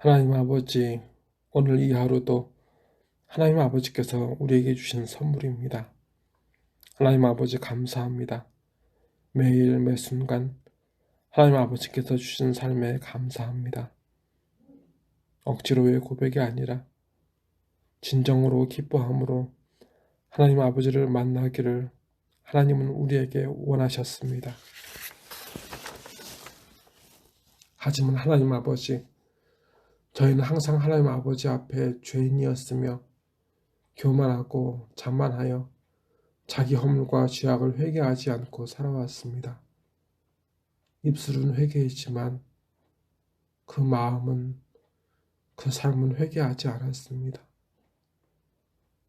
하나님 아버지, 오늘 이 하루도 하나님 아버지께서 우리에게 주신 선물입니다. 하나님 아버지 감사합니다. 매일 매 순간 하나님 아버지께서 주신 삶에 감사합니다. 억지로의 고백이 아니라 진정으로 기뻐함으로 하나님 아버지를 만나기를 하나님은 우리에게 원하셨습니다. 하지만 하나님 아버지, 저희는 항상 하나님 아버지 앞에 죄인이었으며 교만하고 자만하여 자기 허물과 죄악을 회개하지 않고 살아왔습니다. 입술은 회개했지만 그 마음은, 그 삶은 회개하지 않았습니다.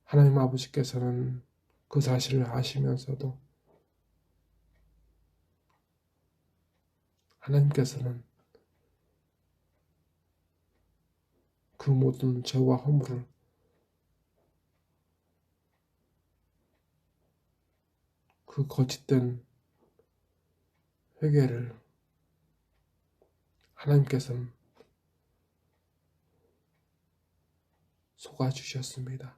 하나님 아버지께서는 그 사실을 아시면서도 하나님께서는 그 모든 죄와 허물을 그 거짓된 회개를 하나님께서는 속아주셨습니다.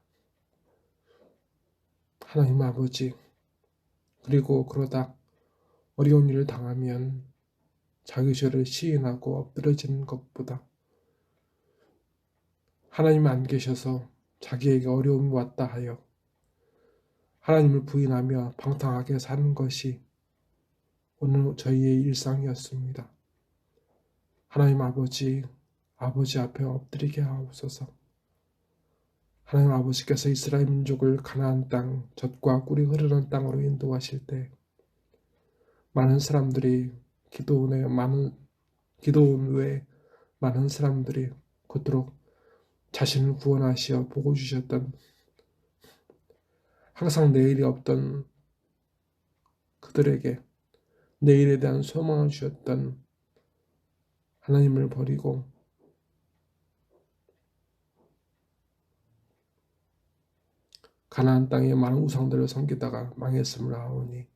하나님 아버지, 그리고 그러다 어려운 일을 당하면 자기 죄를 시인하고 엎드려지는 것보다 하나님 안 계셔서 자기에게 어려움이 왔다 하여 하나님을 부인하며 방탕하게 사는 것이 오늘 저희의 일상이었습니다. 하나님 아버지, 아버지 앞에 엎드리게 하옵소서. 하나님 아버지께서 이스라엘 민족을 가나안 땅, 젖과 꿀이 흐르는 땅으로 인도하실 때 많은 사람들이 기도원 외에 많은 사람들이 그토록 자신을 구원하시어 복을 주셨던, 항상 내일이 없던 그들에게 내일에 대한 소망을 주셨던 하나님을 버리고 가나안 땅의 많은 우상들을 섬기다가 망했음을 아오니,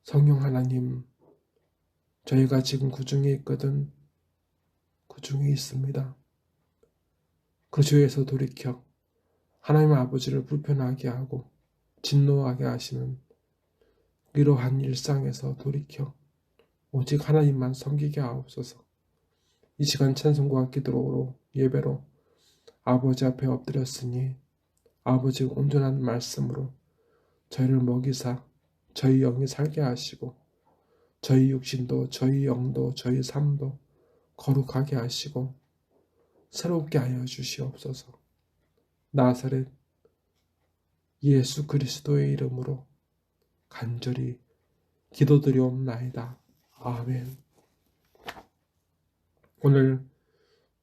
성령 하나님, 저희가 지금 그 중에 있거든, 그 중에 있습니다. 그 죄에서 돌이켜 하나님 아버지를 불편하게 하고 진노하게 하시는 이러한 일상에서 돌이켜 오직 하나님만 섬기게 하옵소서. 이 시간 찬송과 기도로 예배로 아버지 앞에 엎드렸으니 아버지 온전한 말씀으로 저희를 먹이사 저희 영이 살게 하시고 저희 육신도 저희 영도 저희 삶도 거룩하게 하시고 새롭게 하여 주시옵소서. 나사렛 예수 그리스도의 이름으로 간절히 기도드리옵나이다. 아멘. 오늘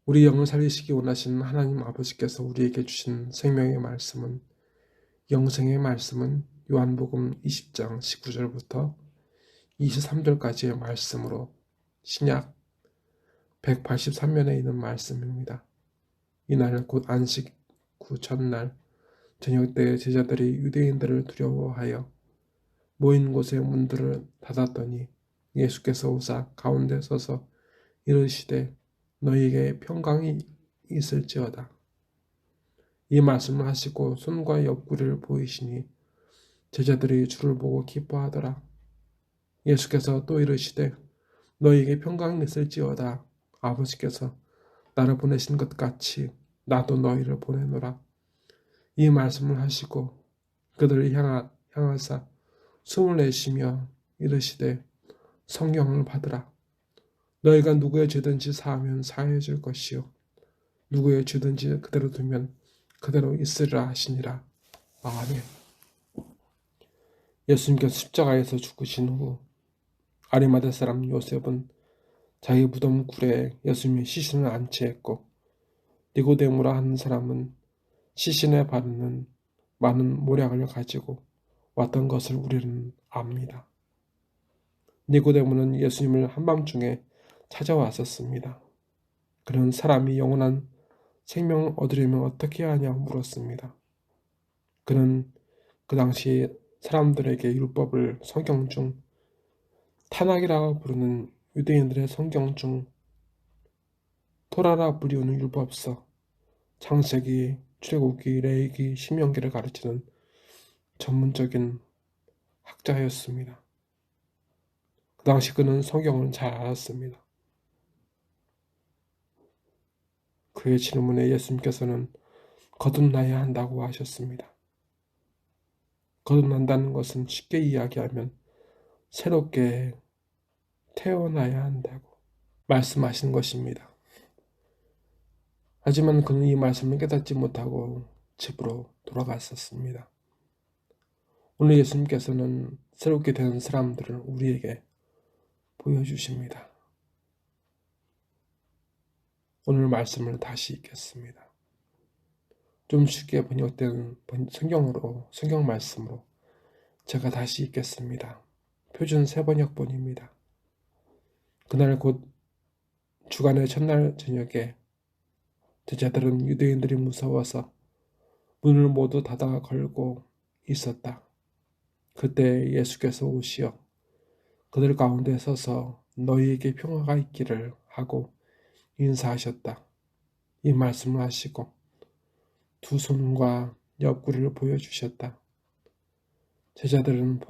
우리 영을 살리시기 원하시는 하나님 아버지께서 우리에게 주신 생명의 말씀은, 영생의 말씀은 요한복음 20장 19절부터 23절까지의 말씀으로 신약 183면에 있는 말씀입니다. 이날 곧 안식 후 첫날 저녁 때 제자들이 유대인들을 두려워하여 모인 곳의 문들을 닫았더니 예수께서 오사 가운데 서서 이르시되 너희에게 평강이 있을지어다. 이 말씀을 하시고 손과 옆구리를 보이시니 제자들이 주를 보고 기뻐하더라. 예수께서 또 이르시되 너희에게 평강이 있을지어다. 아버지께서 나를 보내신 것 같이 나도 너희를 보내노라. 이 말씀을 하시고 그들을 향하사 숨을 내쉬며 이르시되 성령을 받으라. 너희가 누구의 죄든지 사하면 사해 줄 것이요 누구의 죄든지 그대로 두면 그대로 있으리라 하시니라. 아멘. 예수님께서 십자가에서 죽으신 후 아리마대 사람 요셉은 자기 무덤 굴에 예수님의 시신을 안치했고, 니고데모라 하는 사람은 시신에 바르는 많은 모략을 가지고 왔던 것을 우리는 압니다. 니고데모는 예수님을 한밤중에 찾아왔었습니다. 그는 사람이 영원한 생명을 얻으려면 어떻게 하냐고 물었습니다. 그는 그 당시 사람들에게 율법을 성경 중 타락이라고 부르는 유대인들의 성경 중 토라라 불리우는 율법서, 창세기, 출애굽기, 레위기, 신명기를 가르치는 전문적인 학자였습니다. 그 당시 그는 성경을 잘 알았습니다. 그의 질문에 예수님께서는 거듭나야 한다고 하셨습니다. 거듭난다는 것은 쉽게 이야기하면 새롭게 태어나야 한다고 말씀하신 것입니다. 하지만 그는 이 말씀을 깨닫지 못하고 집으로 돌아갔었습니다. 오늘 예수님께서는 새롭게 되는 사람들을 우리에게 보여주십니다. 오늘 말씀을 다시 읽겠습니다. 좀 쉽게 번역된 성경 말씀으로 제가 다시 읽겠습니다. 표준 새번역본입니다. 그날 곧 주간의 첫날 저녁에 제자들은 유대인들이 무서워서 문을 모두 닫아 걸고 있었다. 그때 예수께서 오시어 그들 가운데 서서 너희에게 평화가 있기를 하고 인사하셨다. 이 말씀을 하시고 두 손과 옆구리를 보여주셨다. 제자들은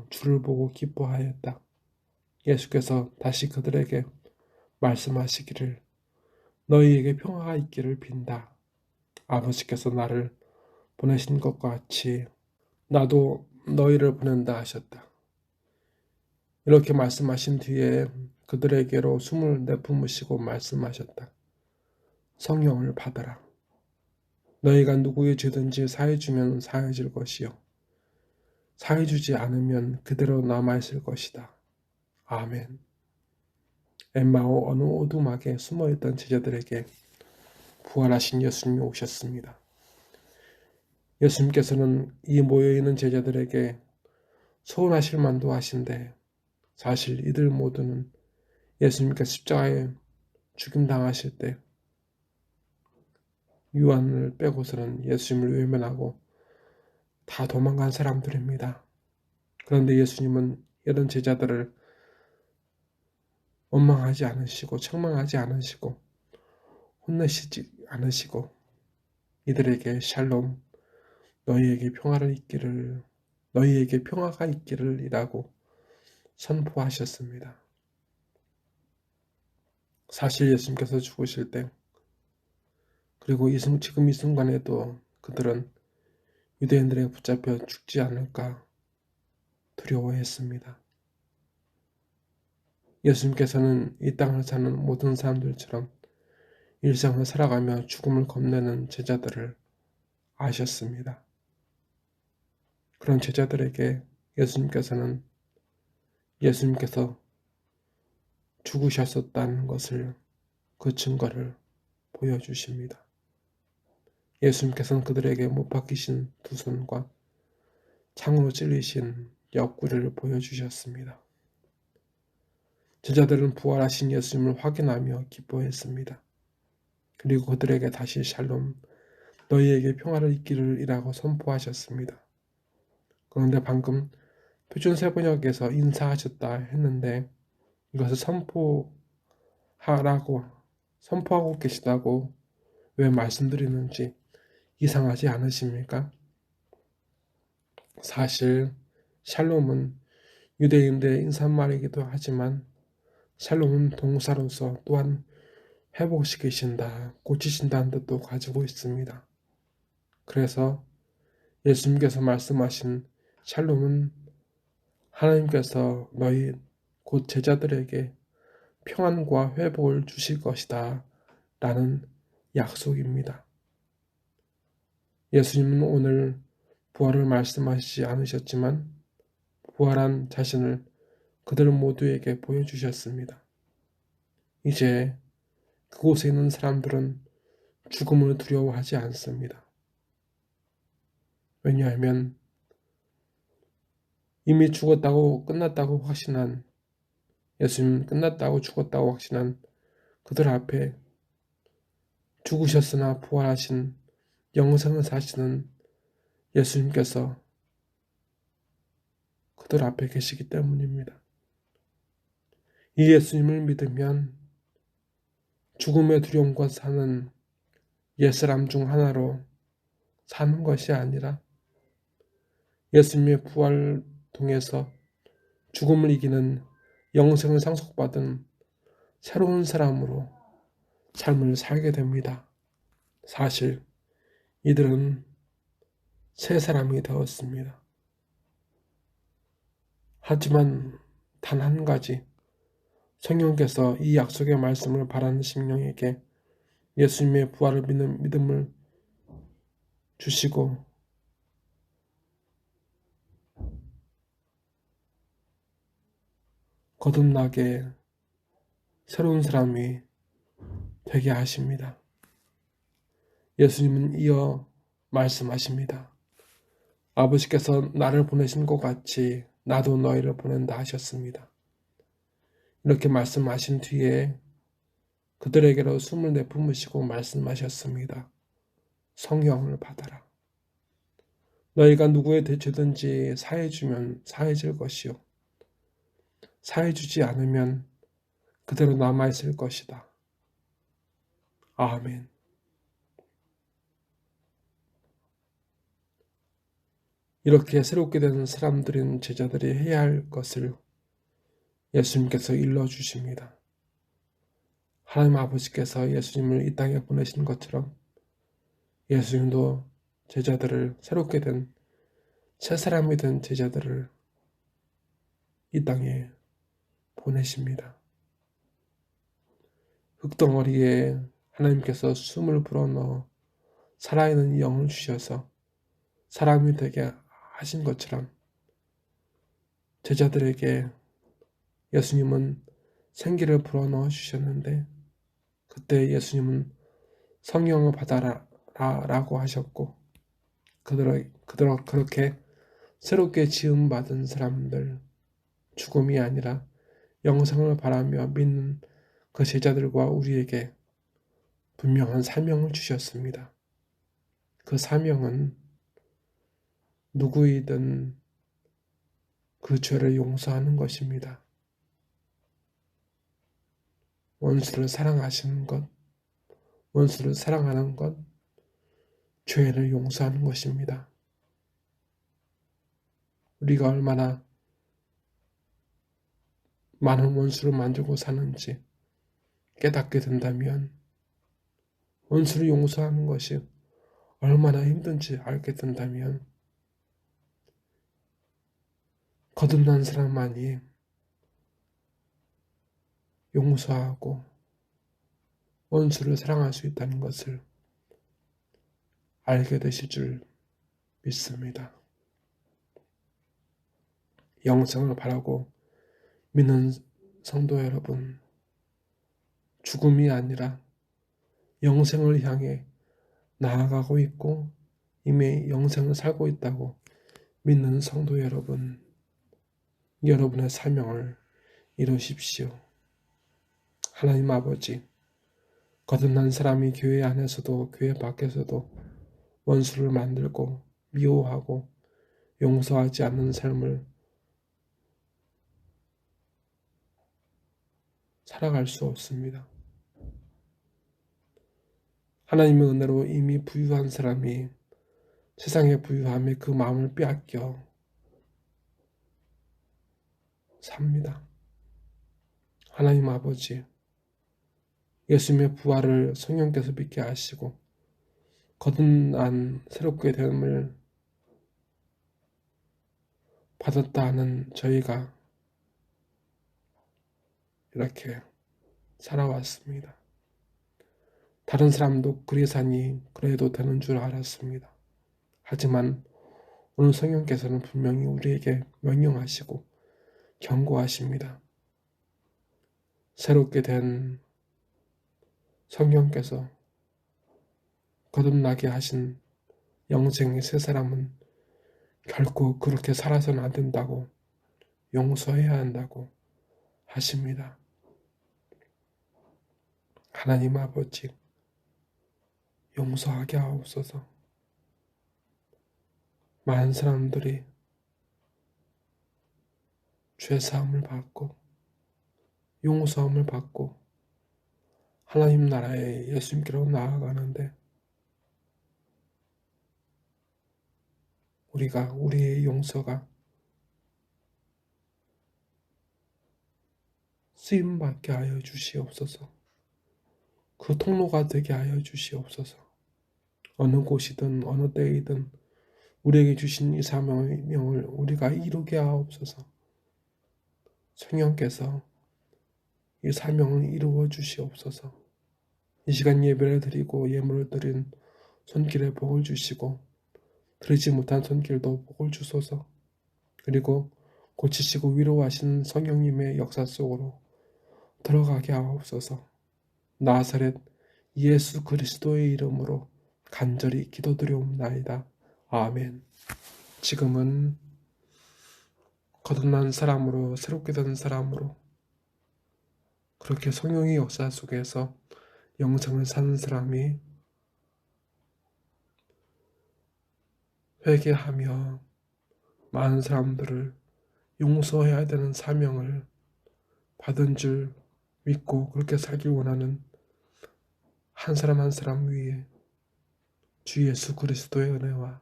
주를 보고 기뻐하였다. 예수께서 다시 그들에게 말씀하시기를 너희에게 평화가 있기를 빈다. 아버지께서 나를 보내신 것과 같이 나도 너희를 보낸다 하셨다. 이렇게 말씀하신 뒤에 그들에게로 숨을 내뿜으시고 말씀하셨다. 성령을 받아라. 너희가 누구의 죄든지 사해주면 사해질 것이요 사해주지 않으면 그대로 남아있을 것이다. 아멘. 엠마오 어느 오두막에 숨어있던 제자들에게 부활하신 예수님이 오셨습니다. 예수님께서는 이 모여있는 제자들에게 서운하실 만도 하신데 사실 이들 모두는 예수님께서 십자가에 죽임당하실 때 요한을 빼고서는 예수님을 외면하고 다 도망간 사람들입니다. 그런데 예수님은 이런 제자들을 원망하지 않으시고 책망하지 않으시고 혼내시지 않으시고 이들에게 샬롬 너희에게 평화가 있기를 이라고 선포하셨습니다. 사실 예수님께서 죽으실 때 그리고 지금 이 순간에도 그들은 유대인들에게 붙잡혀 죽지 않을까 두려워했습니다. 예수님께서는 이 땅을 사는 모든 사람들처럼 일상을 살아가며 죽음을 겁내는 제자들을 아셨습니다. 그런 제자들에게 예수님께서 죽으셨었다는 것을 그 증거를 보여주십니다. 예수님께서는 그들에게 못 박히신 두 손과 창으로 찔리신 옆구리를 보여주셨습니다. 제자들은 부활하신 예수님을 확인하며 기뻐했습니다. 그리고 그들에게 다시 샬롬, 너희에게 평화를 있기를 이라고 선포하셨습니다. 그런데 방금 표준 세번역에서 인사하셨다 했는데 이것을 선포하고 계시다고 왜 말씀드리는지 이상하지 않으십니까? 사실 샬롬은 유대인들의 인사말이기도 하지만 샬롬은 동사로서 또한 회복시키신다, 고치신다는 뜻도 가지고 있습니다. 그래서 예수님께서 말씀하신 샬롬은 하나님께서 너희 곧 제자들에게 평안과 회복을 주실 것이다 라는 약속입니다. 예수님은 오늘 부활을 말씀하시지 않으셨지만 부활한 자신을 그들 모두에게 보여주셨습니다. 이제 그곳에 있는 사람들은 죽음을 두려워하지 않습니다. 왜냐하면 이미 예수님 끝났다고 죽었다고 확신한 그들 앞에 죽으셨으나 부활하신 영생을 사시는 예수님께서 그들 앞에 계시기 때문입니다. 이 예수님을 믿으면 죽음의 두려움과 사는 옛사람 중 하나로 사는 것이 아니라 예수님의 부활을 통해서 죽음을 이기는 영생을 상속받은 새로운 사람으로 삶을 살게 됩니다. 사실 이들은 새 사람이 되었습니다. 하지만 단 한 가지, 성령께서 이 약속의 말씀을 바라는 심령에게 예수님의 부활을 믿는 믿음을 주시고 거듭나게 새로운 사람이 되게 하십니다. 예수님은 이어 말씀하십니다. 아버지께서 나를 보내신 것 같이 나도 너희를 보낸다 하셨습니다. 이렇게 말씀하신 뒤에 그들에게로 숨을 내뿜으시고 말씀하셨습니다. 성령을 받아라. 너희가 누구의 죄든지 사해주면 사해질 것이요. 사해주지 않으면 그대로 남아있을 것이다. 아멘. 이렇게 새롭게 된 사람들인 제자들이 해야 할 것을 예수님께서 일러주십니다. 하나님 아버지께서 예수님을 이 땅에 보내신 것처럼 예수님도 제자들을 새롭게 된 새 사람이 된 제자들을 이 땅에 보내십니다. 흙덩어리에 하나님께서 숨을 불어넣어 살아있는 영을 주셔서 사람이 되게 하신 것처럼 제자들에게 예수님은 생기를 불어넣어 주셨는데 그때 예수님은 성령을 받아라 라고 하셨고 그렇게 새롭게 지음받은 사람들, 죽음이 아니라 영생을 바라며 믿는 그 제자들과 우리에게 분명한 사명을 주셨습니다. 그 사명은 누구이든 그 죄를 용서하는 것입니다. 원수를 사랑하시는 것, 원수를 사랑하는 것, 죄를 용서하는 것입니다. 우리가 얼마나 많은 원수를 만들고 사는지 깨닫게 된다면 원수를 용서하는 것이 얼마나 힘든지 알게 된다면 거듭난 사람만이 용서하고 원수를 사랑할 수 있다는 것을 알게 되실 줄 믿습니다. 영생을 바라고 믿는 성도 여러분, 죽음이 아니라 영생을 향해 나아가고 있고 이미 영생을 살고 있다고 믿는 성도 여러분, 여러분의 사명을 이루십시오. 하나님 아버지, 거듭난 사람이 교회 안에서도 교회 밖에서도 원수를 만들고 미워하고 용서하지 않는 삶을 살아갈 수 없습니다. 하나님의 은혜로 이미 부유한 사람이 세상의 부유함에 그 마음을 빼앗겨 삽니다. 하나님 아버지, 예수님의 부활을 성령께서 믿게 하시고 거듭난 새롭게 됨을 받았다 하는 저희가 이렇게 살아왔습니다. 다른 사람도 그리사니 그래도 되는 줄 알았습니다. 하지만 오늘 성령께서는 분명히 우리에게 명령하시고 경고하십니다. 새롭게 된 성령께서 거듭나게 하신 영생의 새 사람은 결코 그렇게 살아서는 안 된다고 용서해야 한다고 하십니다. 하나님 아버지, 용서하게 하옵소서. 많은 사람들이 죄사함을 받고 용서함을 받고 하나님 나라에 예수님께로 나아가는데 우리의 용서가 쓰임받게 하여 주시옵소서. 그 통로가 되게 하여 주시옵소서. 어느 곳이든 어느 때이든 우리에게 주신 이 사명을 우리가 이루게 하옵소서. 성령께서 이 사명을 이루어 주시옵소서. 이 시간 예배를 드리고 예물을 드린 손길에 복을 주시고 드리지 못한 손길도 복을 주소서. 그리고 고치시고 위로하시는 성령님의 역사 속으로 들어가게 하옵소서. 나사렛 예수 그리스도의 이름으로 간절히 기도드리옵나이다. 아멘. 지금은 거듭난 사람으로 새롭게 된 사람으로 그렇게 성령의 역사 속에서 영생을 사는 사람이 회개하며 많은 사람들을 용서해야 되는 사명을 받은 줄 믿고 그렇게 살길 원하는 한 사람 한 사람 위에 주 예수 그리스도의 은혜와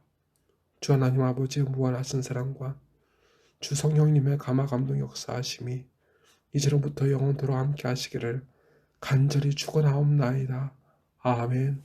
주 하나님 아버지의 무한하신 사랑과 주 성령님의 감화 감동 역사하심이 이제로부터 영원토록 함께 하시기를 간절히 축원하옵나이다. 아멘.